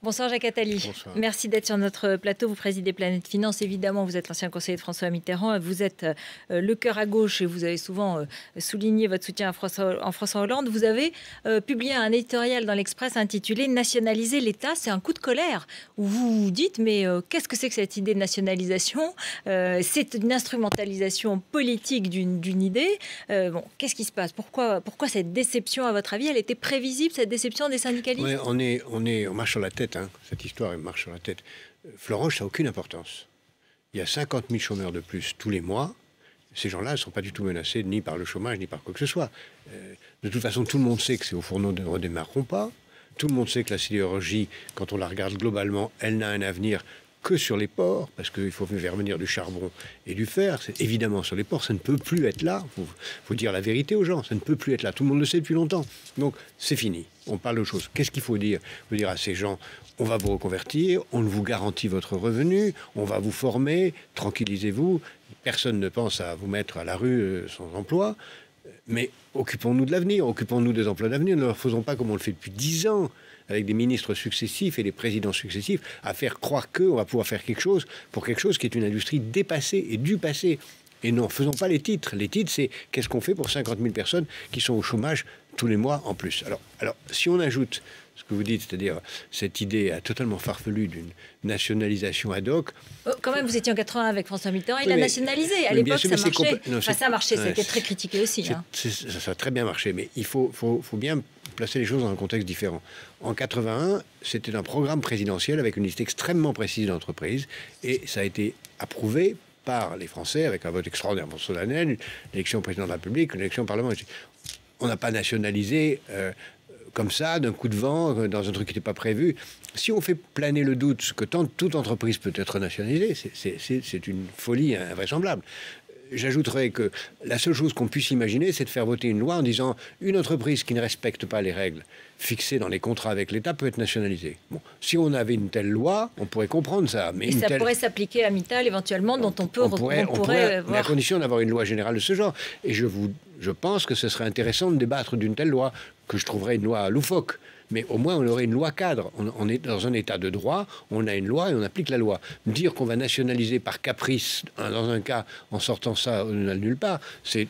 Bonsoir Jacques Attali. Bonsoir. Merci d'être sur notre plateau. Vous présidez Planète Finance. Évidemment, vous êtes l'ancien conseiller de François Mitterrand. Vous êtes le cœur à gauche et vous avez souvent souligné votre soutien à François Hollande. Vous avez publié un éditorial dans l'Express intitulé « Nationaliser l'État, c'est un coup de colère » où vous vous dites « Mais qu'est-ce que c'est que cette idée de nationalisation ? C'est une instrumentalisation politique d'une idée. Bon, qu'est-ce qui se passe ? Pourquoi cette déception, à votre avis? Elle était prévisible, cette déception des syndicalistes? Ouais, on marche sur la tête. Cette histoire, elle marche sur la tête. Florange, ça n'a aucune importance. Il y a 50 000 chômeurs de plus tous les mois. Ces gens-là ne sont pas du tout menacés ni par le chômage, ni par quoi que ce soit. De toute façon, tout le monde sait que ces hauts fourneaux ne redémarreront pas. Tout le monde sait que la sidérurgie, quand on la regarde globalement, elle n'a un avenir que sur les ports, parce qu'il faut faire venir du charbon et du fer. C'est évidemment sur les ports, ça ne peut plus être là. Il faut dire la vérité aux gens, ça ne peut plus être là. Tout le monde le sait depuis longtemps. Donc, c'est fini. On parle de choses. Qu'est-ce qu'il faut dire? Il faut dire à ces gens, on va vous reconvertir, on vous garantit votre revenu, on va vous former, tranquillisez-vous. Personne ne pense à vous mettre à la rue sans emploi. Mais occupons-nous de l'avenir, occupons-nous des emplois d'avenir. Ne le faisons pas comme on le fait depuis 10 ans, avec des ministres successifs et des présidents successifs, à faire croire qu'on va pouvoir faire quelque chose pour quelque chose qui est une industrie dépassée et du passé. Et non, faisons pas les titres. Les titres, c'est qu'est-ce qu'on fait pour 50 000 personnes qui sont au chômage tous les mois en plus. Alors si on ajoute ce que vous dites, c'est-à-dire cette idée totalement farfelue d'une nationalisation ad hoc. Quand même, vous étiez en 80 avec François Mitterrand, il a nationalisé. À l'époque, ça marchait. Ça a marché, ça a été très critiqué aussi. Ça a très bien marché, mais il faut bien placer les choses dans un contexte différent. En 81, c'était un programme présidentiel avec une liste extrêmement précise d'entreprises, et ça a été approuvé par les Français avec un vote extraordinairement solennel, l'élection président de la République, l'élection au Parlement. On n'a pas nationalisé comme ça, d'un coup de vent, dans un truc qui n'était pas prévu. Si on fait planer le doute que toute entreprise peut être nationalisée, c'est une folie invraisemblable. J'ajouterais que la seule chose qu'on puisse imaginer, c'est de faire voter une loi en disant une entreprise qui ne respecte pas les règles fixées dans les contrats avec l'État peut être nationalisée. Bon, si on avait une telle loi, on pourrait comprendre ça. Mais ça pourrait s'appliquer à Mittal éventuellement, dont on pourrait voir... à condition d'avoir une loi générale de ce genre. Et je pense que ce serait intéressant de débattre d'une telle loi, que je trouverais une loi loufoque. Mais au moins, on aurait une loi cadre. On est dans un état de droit, on a une loi et on applique la loi. Dire qu'on va nationaliser par caprice, dans un cas, en sortant ça nulle part, c'est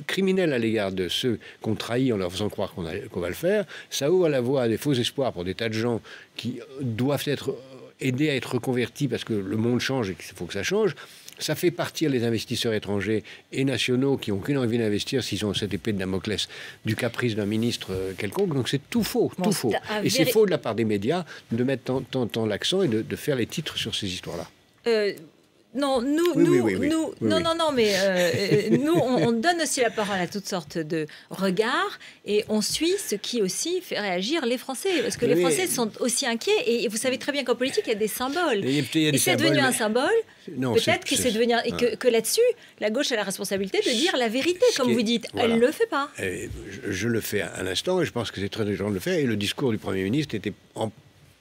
criminel à l'égard de ceux qu'on trahit en leur faisant croire qu'on va le faire. Ça ouvre la voie à des faux espoirs pour des tas de gens qui doivent être aidés à être reconvertis parce que le monde change et qu'il faut que ça change. Ça fait partir les investisseurs étrangers et nationaux qui n'ont qu'une envie d'investir s'ils ont cette épée de Damoclès du caprice d'un ministre quelconque. Donc c'est tout faux, tout faux. Et c'est faux de la part des médias de mettre tant l'accent et de faire les titres sur ces histoires-là. Non, mais nous, on donne aussi la parole à toutes sortes de regards et on suit ce qui aussi fait réagir les Français. Parce que les Français sont aussi inquiets et vous savez très bien qu'en politique, il y a des symboles. Et c'est devenu un symbole. Peut-être que c'est devenu... Et que là-dessus, la gauche a la responsabilité de dire la vérité, comme vous dites. Voilà. Elle ne le fait pas. Je le fais à l'instant et je pense que c'est très intelligent de le faire. Et le discours du Premier ministre était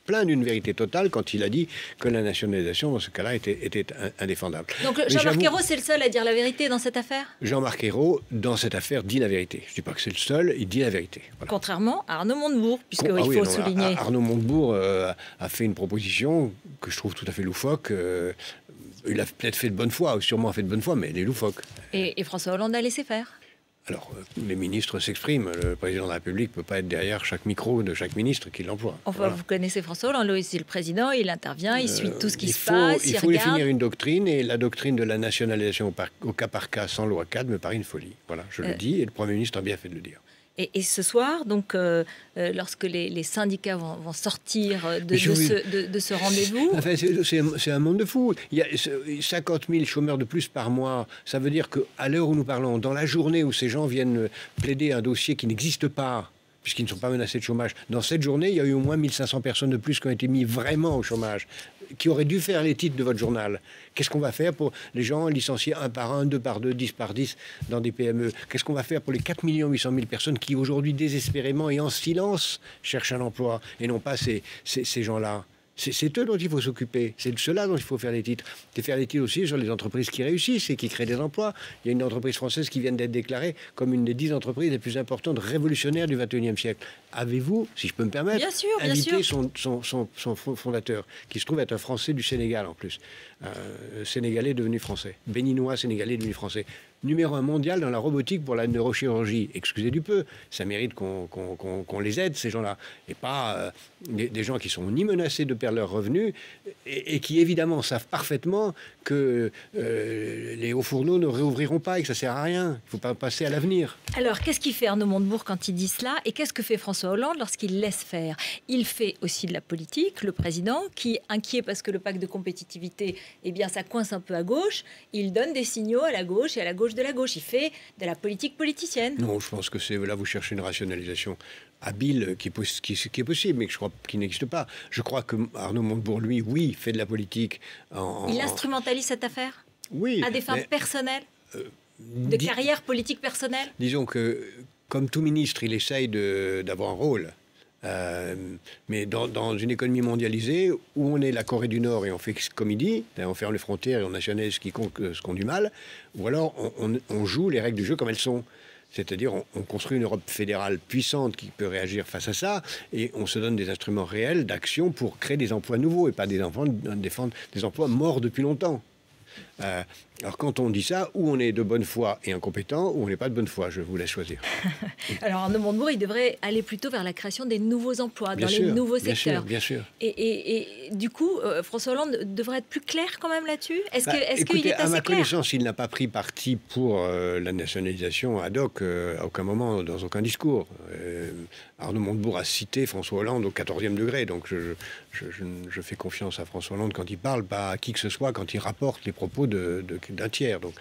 plein d'une vérité totale quand il a dit que la nationalisation, dans ce cas-là, était indéfendable. Donc Jean-Marc Ayrault, c'est le seul à dire la vérité dans cette affaire? Jean-Marc Ayrault, dans cette affaire, dit la vérité. Je ne dis pas que c'est le seul, il dit la vérité. Voilà. Contrairement à Arnaud Montebourg, puisqu'il faut souligner... Arnaud Montebourg a fait une proposition que je trouve tout à fait loufoque. Il a peut-être fait de bonne foi, ou sûrement fait de bonne foi, mais elle est loufoque. Et François Hollande a laissé faire? Alors, les ministres s'expriment. Le président de la République ne peut pas être derrière chaque micro de chaque ministre qui l'emploie. Enfin, voilà. Vous connaissez François Hollande, lui, c'est le président, il intervient, il suit tout ce qui se passe, il faut définir une doctrine, et la doctrine de la nationalisation au cas par cas, sans loi cadre, me paraît une folie. Voilà, je le dis, et le Premier ministre a bien fait de le dire. Et ce soir, donc, lorsque les syndicats vont sortir de ce rendez-vous... Enfin, c'est un monde de fous. Il y a 50 000 chômeurs de plus par mois. Ça veut dire qu'à l'heure où nous parlons, dans la journée où ces gens viennent plaider un dossier qui n'existe pas, puisqu'ils ne sont pas menacés de chômage, dans cette journée, il y a eu au moins 1500 personnes de plus qui ont été mises vraiment au chômage, qui auraient dû faire les titres de votre journal. Qu'est-ce qu'on va faire pour les gens licenciés 1 par 1, 2 par 2, 10 par 10 dans des PME? Qu'est-ce qu'on va faire pour les 4 800 000 personnes qui aujourd'hui désespérément et en silence cherchent un emploi et non pas ces gens-là? C'est eux dont il faut s'occuper. C'est de cela dont il faut faire les titres. Et faire les titres aussi sur les entreprises qui réussissent et qui créent des emplois. Il y a une entreprise française qui vient d'être déclarée comme une des 10 entreprises les plus importantes révolutionnaires du XXIe siècle. Avez-vous, si je peux me permettre, invité son fondateur, qui se trouve être un Français du Sénégal en plus. Sénégalais devenu français. Béninois, Sénégalais devenu français. Numéro 1 mondial dans la robotique pour la neurochirurgie. Excusez du peu, ça mérite qu'on les aide, ces gens-là. Et pas des gens qui sont ni menacés de perdre leurs revenus et qui, évidemment, savent parfaitement que les hauts fourneaux ne réouvriront pas et que ça ne sert à rien. Il ne faut pas passer à l'avenir. Alors, qu'est-ce qu'il fait Arnaud Montebourg quand il dit cela? Et qu'est-ce que fait François Hollande lorsqu'il laisse faire? Il fait aussi de la politique, le président, qui est inquiet parce que le pacte de compétitivité, eh bien, ça coince un peu à gauche. Il donne des signaux à la gauche et à la gauche de la gauche. Il fait de la politique politicienne. Non, je pense que c'est là, vous cherchez une rationalisation habile qui est possible, mais que je crois qu'il n'existe pas. Je crois que Arnaud Montebourg, lui, oui, fait de la politique. Il instrumentalise cette affaire? Oui. À des fins personnelles? De carrière politique personnelle? Disons que, comme tout ministre, il essaye d'avoir un rôle. Mais dans une économie mondialisée où on est la Corée du Nord et on fait comme il dit, on ferme les frontières et on nationalise quiconque ce qu'on a du mal, ou alors on joue les règles du jeu comme elles sont. C'est-à-dire on construit une Europe fédérale puissante qui peut réagir face à ça et on se donne des instruments réels d'action pour créer des emplois nouveaux et pas défendre des emplois morts depuis longtemps. Alors quand on dit ça, ou on est de bonne foi et incompétent, ou on n'est pas de bonne foi, je vous laisse choisir. Alors Arnaud Montebourg, il devrait aller plutôt vers la création des nouveaux emplois, dans les nouveaux secteurs. Bien sûr. Et du coup, Françoa Hollande devrait être plus clair quand même là-dessus? Est-ce qu'il est assez clair? À ma connaissance, il n'a pas pris parti pour la nationalisation ad hoc à aucun moment, dans aucun discours. Arnaud Montebourg a cité François Hollande au 14e degré, donc je fais confiance à François Hollande quand il parle, pas à qui que ce soit quand il rapporte les propos d'un tiers. Donc,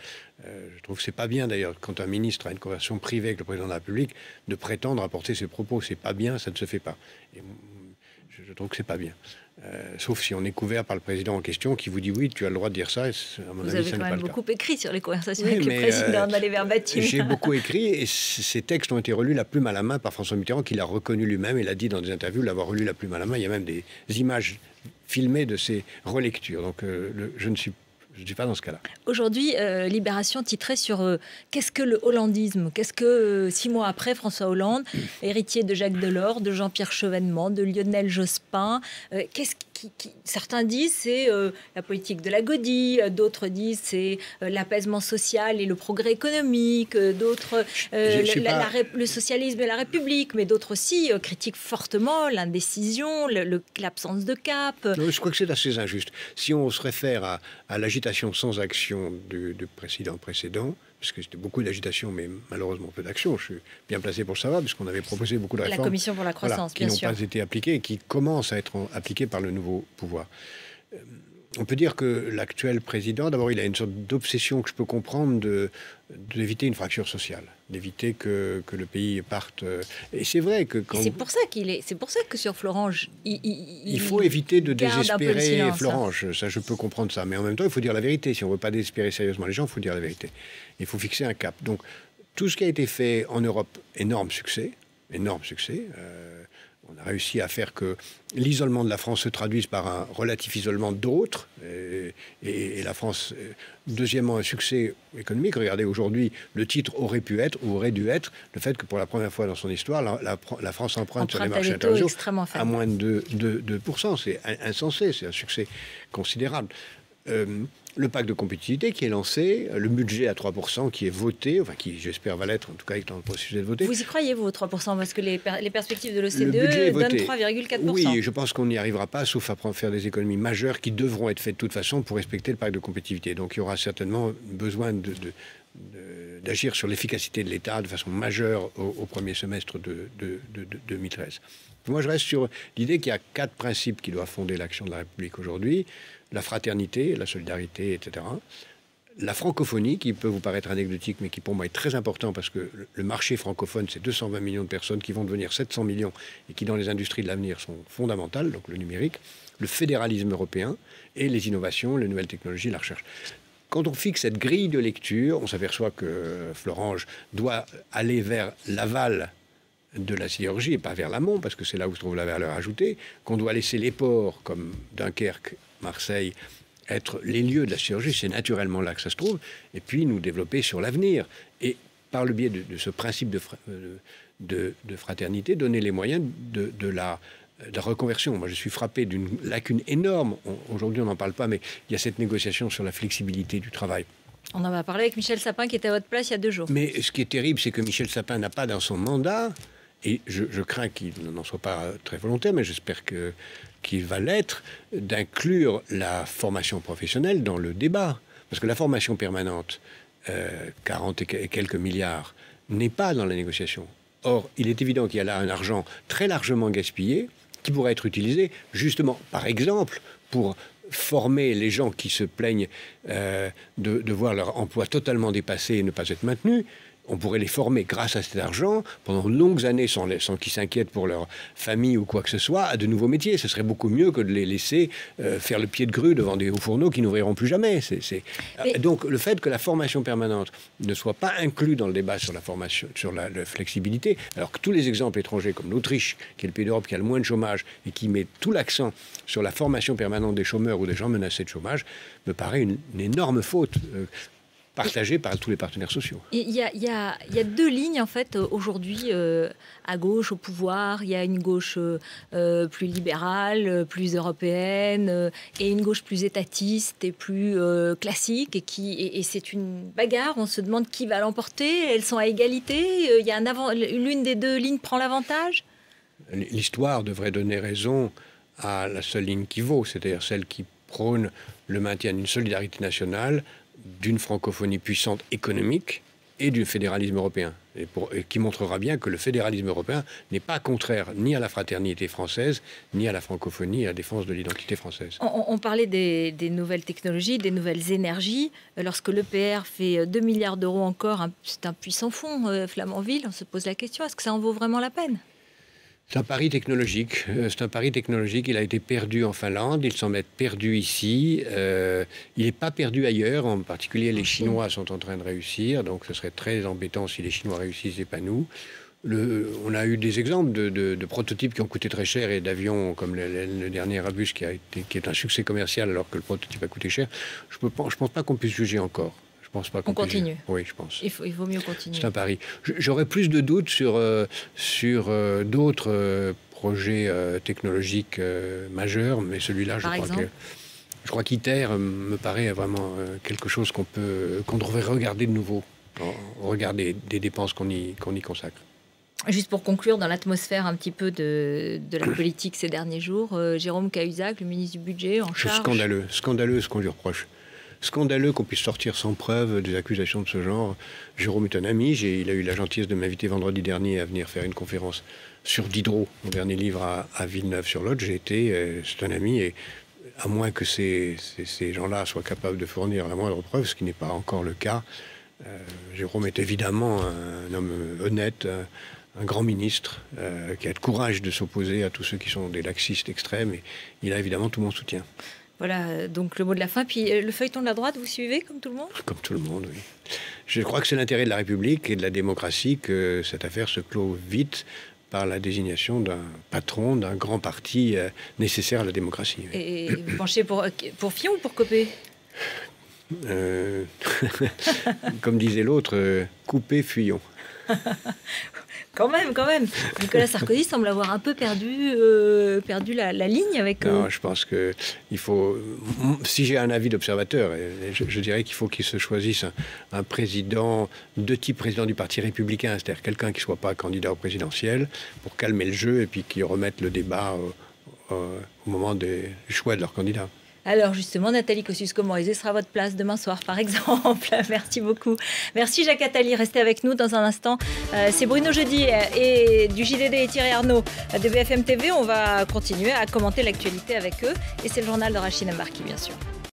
je trouve que c'est pas bien d'ailleurs quand un ministre a une conversation privée avec le président de la République de prétendre apporter ses propos. C'est pas bien, ça ne se fait pas. Et je trouve que c'est pas bien. Sauf si on est couvert par le président en question qui vous dit oui, tu as le droit de dire ça. Et à mon vous avis, avez ça quand même beaucoup écrit sur les conversations avec le président dans les verbatims. J'ai beaucoup écrit et ces textes ont été relus la plume à la main par François Mitterrand qui l'a reconnu lui-même. Il a dit dans des interviews l'avoir relu la plume à la main. Il y a même des images filmées de ces relectures. Donc je ne suis pas dans ce cas-là. Aujourd'hui, Libération titrait sur qu'est-ce que le hollandisme? Qu'est-ce que, 6 mois après, François Hollande, héritier de Jacques Delors, de Jean-Pierre Chevènement, de Lionel Jospin, certains disent c'est la politique de la godille, d'autres disent c'est l'apaisement social et le progrès économique, d'autres le socialisme et la République, mais d'autres aussi critiquent fortement l'indécision, l'absence de cap. Non, je crois que c'est assez injuste. Si on se réfère à l'agitation sans action du président précédent, parce que c'était beaucoup d'agitation, mais malheureusement peu d'action. Je suis bien placé pour le savoir, puisqu'on avait proposé beaucoup de réformes. La Commission pour la croissance, qui n'ont pas été appliquées et qui commencent à être appliquées par le nouveau pouvoir. On peut dire que l'actuel président, d'abord, il a une sorte d'obsession que je peux comprendre d'éviter une fracture sociale, d'éviter que le pays parte. Et c'est vrai que quand... C'est pour ça que sur Florange, il faut éviter de désespérer Florange. Ça, je peux comprendre ça. Mais en même temps, il faut dire la vérité. Si on ne veut pas désespérer sérieusement les gens, il faut dire la vérité. Il faut fixer un cap. Donc, tout ce qui a été fait en Europe, énorme succès. Énorme succès. On a réussi à faire que l'isolement de la France se traduise par un relatif isolement d'autres. Et la France, deuxièmement, un succès économique. Regardez, aujourd'hui, le titre aurait pu être, ou aurait dû être, le fait que pour la première fois dans son histoire, la France emprunte sur les marchés internationaux à moins de 2%. C'est insensé, c'est un succès considérable. Le pacte de compétitivité qui est lancé, le budget à 3% qui est voté, enfin qui j'espère va l'être, en tout cas dans le processus d'être voté. Vous y croyez, vous, aux 3%? Parce que les perspectives de l'OCDE donnent 3,4%. Oui, je pense qu'on n'y arrivera pas, sauf à faire des économies majeures qui devront être faites de toute façon pour respecter le pacte de compétitivité. Donc il y aura certainement besoin d'agir sur l'efficacité de l'État de façon majeure au premier semestre de 2013. Moi, je reste sur l'idée qu'il y a 4 principes qui doivent fonder l'action de la République aujourd'hui. La fraternité, la solidarité, etc. La francophonie, qui peut vous paraître anecdotique, mais qui pour moi est très important parce que le marché francophone, c'est 220 millions de personnes qui vont devenir 700 millions et qui, dans les industries de l'avenir, sont fondamentales, donc le numérique, le fédéralisme européen et les innovations, les nouvelles technologies, la recherche. Quand on fixe cette grille de lecture, on s'aperçoit que Florange doit aller vers l'aval de la sidérurgie et pas vers l'amont, parce que c'est là où se trouve la valeur ajoutée, qu'on doit laisser les ports comme Dunkerque, Marseille, être les lieux de la sidérurgie, c'est naturellement là que ça se trouve, et puis nous développer sur l'avenir. Et par le biais de ce principe de fraternité, donner les moyens de la reconversion. Moi, je suis frappé d'une lacune énorme. Aujourd'hui, on n'en parle pas, mais il y a cette négociation sur la flexibilité du travail. On en va parler avec Michel Sapin, qui était à votre place il y a 2 jours. Mais ce qui est terrible, c'est que Michel Sapin n'a pas dans son mandat, et je crains qu'il n'en soit pas très volontaire, mais j'espère qu'il va l'être, d'inclure la formation professionnelle dans le débat. Parce que la formation permanente, 40 et quelques milliards, n'est pas dans la négociation. Or, il est évident qu'il y a là un argent très largement gaspillé qui pourrait être utilisé justement, par exemple, pour former les gens qui se plaignent de voir leur emploi totalement dépassé et ne pas être maintenu. On pourrait les former grâce à cet argent pendant de longues années sans qu'ils s'inquiètent pour leur famille ou quoi que ce soit à de nouveaux métiers. Ce serait beaucoup mieux que de les laisser faire le pied de grue devant des hauts fourneaux qui n'ouvriront plus jamais. Donc le fait que la formation permanente ne soit pas inclue dans le débat sur la formation, sur la flexibilité, alors que tous les exemples étrangers comme l'Autriche, qui est le pays d'Europe qui a le moins de chômage et qui met tout l'accent sur la formation permanente des chômeurs ou des gens menacés de chômage, me paraît une énorme faute. Partagé par tous les partenaires sociaux. Il y a 2 lignes, en fait, aujourd'hui, à gauche, au pouvoir. Il y a une gauche plus libérale, plus européenne, et une gauche plus étatiste et plus classique. Et c'est une bagarre. On se demande qui va l'emporter. Elles sont à égalité. L'une des 2 lignes prend l'avantage. L'histoire devrait donner raison à la seule ligne qui vaut, c'est-à-dire celle qui prône le maintien d'une solidarité nationale, d'une francophonie puissante économique et du fédéralisme européen. Et qui montrera bien que le fédéralisme européen n'est pas contraire ni à la fraternité française, ni à la francophonie et à la défense de l'identité française. On parlait des nouvelles technologies, des nouvelles énergies. Lorsque l'EPR fait 2 milliards d'euros encore, c'est un puissant fonds, Flamanville, on se pose la question, est-ce que ça en vaut vraiment la peine ? C'est un pari technologique. Il a été perdu en Finlande. Il semble être perdu ici. Il n'est pas perdu ailleurs. En particulier, les Chinois sont en train de réussir. Donc, ce serait très embêtant si les Chinois réussissent et pas nous. On a eu des exemples de prototypes qui ont coûté très cher et d'avions comme le dernier Airbus qui est un succès commercial alors que le prototype a coûté cher. Je ne pense pas qu'on puisse juger encore. Je pense pas qu'on continue. Oui, je pense. Il vaut mieux continuer. C'est un pari. J'aurais plus de doutes sur d'autres projets technologiques majeurs, mais celui-là, je crois qu'ITER me paraît vraiment quelque chose qu'on devrait regarder de nouveau, regarder des dépenses qu'on y consacre. Juste pour conclure, dans l'atmosphère un petit peu de la politique ces derniers jours, Jérôme Cahuzac, le ministre du Budget, en charge... Scandaleux ce qu'on lui reproche. Scandaleux qu'on puisse sortir sans preuve des accusations de ce genre. Jérôme est un ami. Il a eu la gentillesse de m'inviter vendredi dernier à venir faire une conférence sur Diderot, mon dernier livre à Villeneuve-sur-Lot. C'est un ami, et à moins que ces gens-là soient capables de fournir la moindre preuve, ce qui n'est pas encore le cas, Jérôme est évidemment un homme honnête, un grand ministre qui a le courage de s'opposer à tous ceux qui sont des laxistes extrêmes, et il a évidemment tout mon soutien. Voilà, donc le mot de la fin. Puis le feuilleton de la droite, vous suivez comme tout le monde ? Comme tout le monde, oui. Je crois que c'est l'intérêt de la République et de la démocratie que cette affaire se clôt vite par la désignation d'un patron d'un grand parti nécessaire à la démocratie. Oui. Et vous penchez pour Fillon ou pour Copé ? Comme disait l'autre, couper, fuyons. Quand même. Nicolas Sarkozy semble avoir un peu perdu la ligne avec... Non, je pense que il faut... Si j'ai un avis d'observateur, je dirais qu'il faut qu'il se choisisse un président de type président du Parti républicain, c'est-à-dire quelqu'un qui ne soit pas candidat au présidentiel, pour calmer le jeu et puis qui remette le débat au moment des choix de leur candidat. Alors justement, Nathalie Kosciusko-Morizet sera à votre place demain soir, par exemple. Merci beaucoup. Merci Jacques Attali. Restez avec nous dans un instant. C'est Bruno Jeudi et du JDD et Thierry Arnaud de BFM TV. On va continuer à commenter l'actualité avec eux. Et c'est le journal de Rachid Embarki, bien sûr.